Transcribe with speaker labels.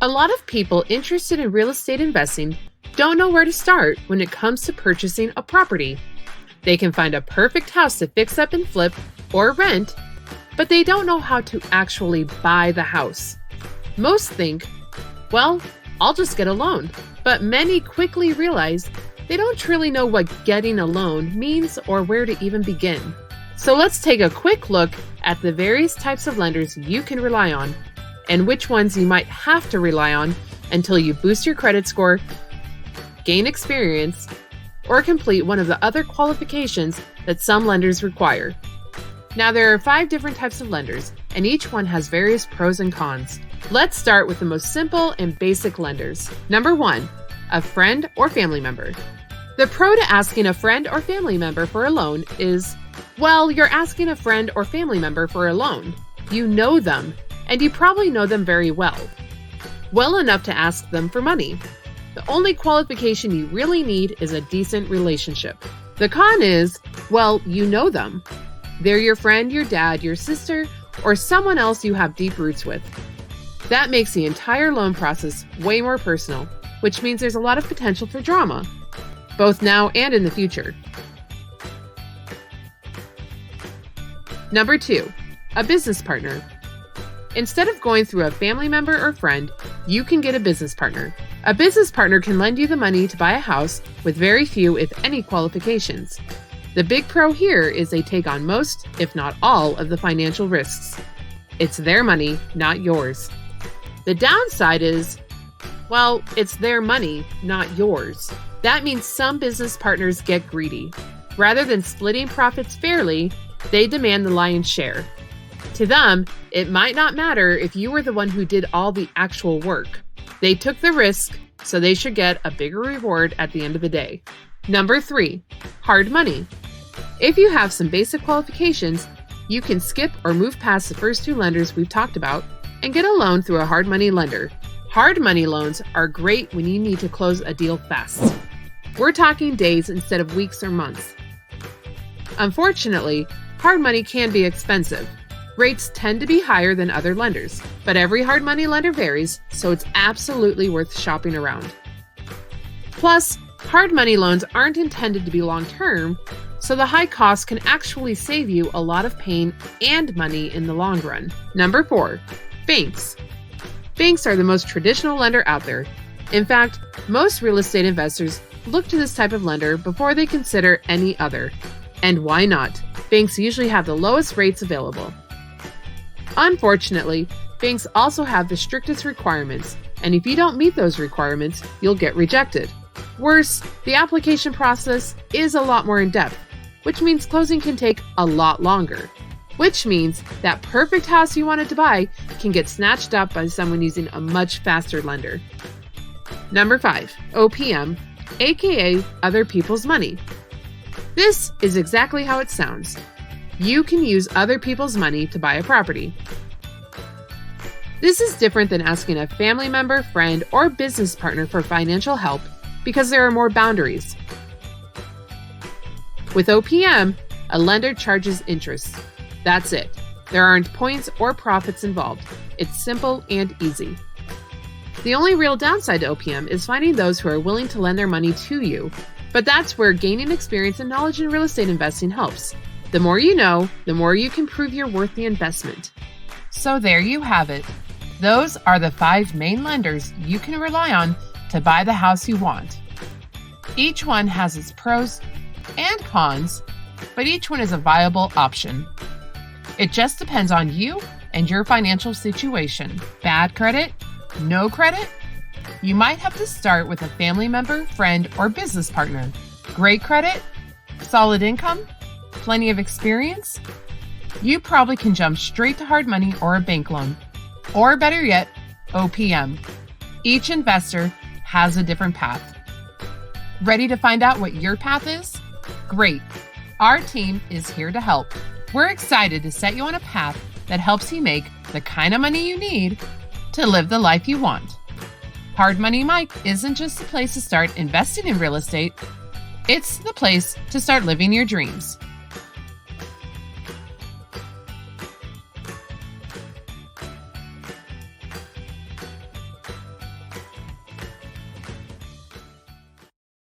Speaker 1: A lot of people interested in real estate investing don't know where to start when it comes to purchasing a property. They can find a perfect house to fix up and flip or rent, but they don't know how to actually buy the house. Most think, well, I'll just get a loan, but many quickly realize they don't truly know what getting a loan means or where to even begin. So let's take a quick look at the various types of lenders you can rely on and which ones you might have to rely on until you boost your credit score, gain experience, or complete one of the other qualifications that some lenders require. Now, there are 5 different types of lenders, and each one has various pros and cons. Let's start with the most simple and basic lenders. Number 1, a friend or family member. The pro to asking a friend or family member for a loan is, well, you're asking a friend or family member for a loan. You know them, and you probably know them very well. Well enough to ask them for money. The only qualification you really need is a decent relationship. The con is, well, you know them. They're your friend, your dad, your sister, or someone else you have deep roots with. That makes the entire loan process way more personal, which means there's a lot of potential for drama, both now and in the future. Number 2, a business partner. Instead of going through a family member or friend, you can get a business partner. A business partner can lend you the money to buy a house with very few, if any, qualifications. The big pro here is they take on most, if not all, of the financial risks. It's their money, not yours. The downside is, well, it's their money, not yours. That means some business partners get greedy. Rather than splitting profits fairly, they demand the lion's share. To them, it might not matter if you were the one who did all the actual work. They took the risk, so they should get a bigger reward at the end of the day. Number 3, hard money. If you have some basic qualifications, you can skip or move past the first 2 lenders we've talked about and get a loan through a hard money lender. Hard money loans are great when you need to close a deal fast. We're talking days instead of weeks or months. Unfortunately, hard money can be expensive. Rates tend to be higher than other lenders, but every hard money lender varies, so it's absolutely worth shopping around. Plus, hard money loans aren't intended to be long-term, so the high cost can actually save you a lot of pain and money in the long run. Number 4, banks. Banks are the most traditional lender out there. In fact, most real estate investors look to this type of lender before they consider any other. And why not? Banks usually have the lowest rates available. Unfortunately, banks also have the strictest requirements, and if you don't meet those requirements, you'll get rejected. Worse, the application process is a lot more in-depth, which means closing can take a lot longer. Which means that perfect house you wanted to buy can get snatched up by someone using a much faster lender. Number 5, OPM, aka other people's money. This is exactly how it sounds. You can use other people's money to buy a property. This is different than asking a family member, friend, or business partner for financial help because there are more boundaries. With OPM, a lender charges interest. That's it. There aren't points or profits involved. It's simple and easy. The only real downside to OPM is finding those who are willing to lend their money to you, but that's where gaining experience and knowledge in real estate investing helps. The more you know, the more you can prove you're worth the investment. So there you have it. Those are the 5 main lenders you can rely on to buy the house you want. Each one has its pros and cons, but each one is a viable option. It just depends on you and your financial situation. Bad credit? No credit? You might have to start with a family member, friend, or business partner. Great credit? Solid income? Plenty of experience? You probably can jump straight to hard money or a bank loan. Or better yet, OPM. Each investor has a different path. Ready to find out what your path is? Great. Our team is here to help. We're excited to set you on a path that helps you make the kind of money you need to live the life you want. Hard Money Mike isn't just a place to start investing in real estate. It's the place to start living your dreams.